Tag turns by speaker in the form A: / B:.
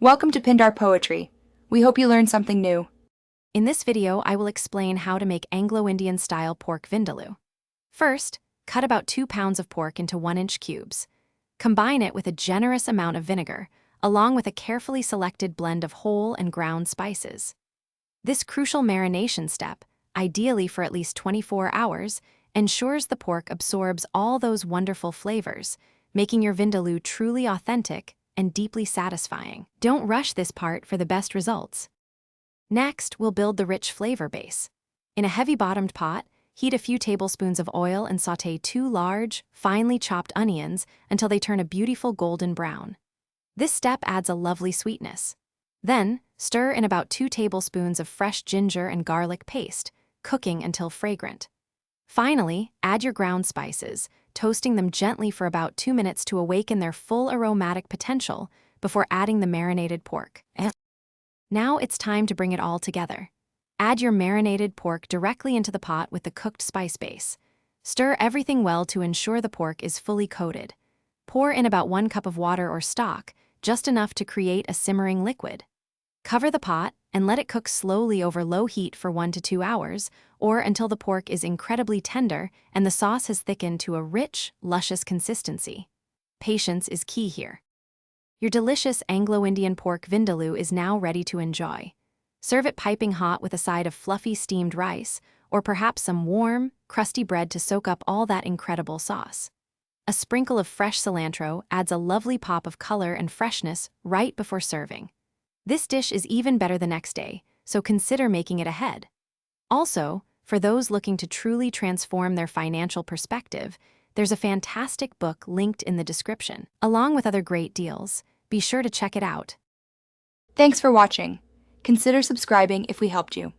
A: Welcome to Pindar Poetry. We hope you learned something new.
B: In this video, I will explain how to make Anglo-Indian style pork vindaloo. First, cut about 2 pounds of pork into 1-inch cubes. Combine it with a generous amount of vinegar, along with a carefully selected blend of whole and ground spices. This crucial marination step, ideally for at least 24 hours, ensures the pork absorbs all those wonderful flavors, making your vindaloo truly authentic and deeply satisfying. Don't rush this part for the best results. Next, we'll build the rich flavor base. In a heavy-bottomed pot, heat a few tablespoons of oil and sauté 2 large, finely chopped onions until they turn a beautiful golden brown. This step adds a lovely sweetness. Then, stir in about 2 tablespoons of fresh ginger and garlic paste, cooking until fragrant. Finally, add your ground spices, toasting them gently for about 2 minutes to awaken their full aromatic potential before adding the marinated pork. Now it's time to bring it all together. Add your marinated pork directly into the pot with the cooked spice base. Stir everything well to ensure the pork is fully coated. Pour in about 1 cup of water or stock, just enough to create a simmering liquid. Cover the pot and let it cook slowly over low heat for 1 to 2 hours, or until the pork is incredibly tender and the sauce has thickened to a rich, luscious consistency. Patience is key here. Your delicious Anglo-Indian pork vindaloo is now ready to enjoy. Serve it piping hot with a side of fluffy steamed rice, or perhaps some warm, crusty bread to soak up all that incredible sauce. A sprinkle of fresh cilantro adds a lovely pop of color and freshness right before serving. This dish is even better the next day, so consider making it ahead. Also, for those looking to truly transform their financial perspective, there's a fantastic book linked in the description. Along with other great deals, be sure to check it out.
A: Thanks for watching. Consider subscribing if we helped you.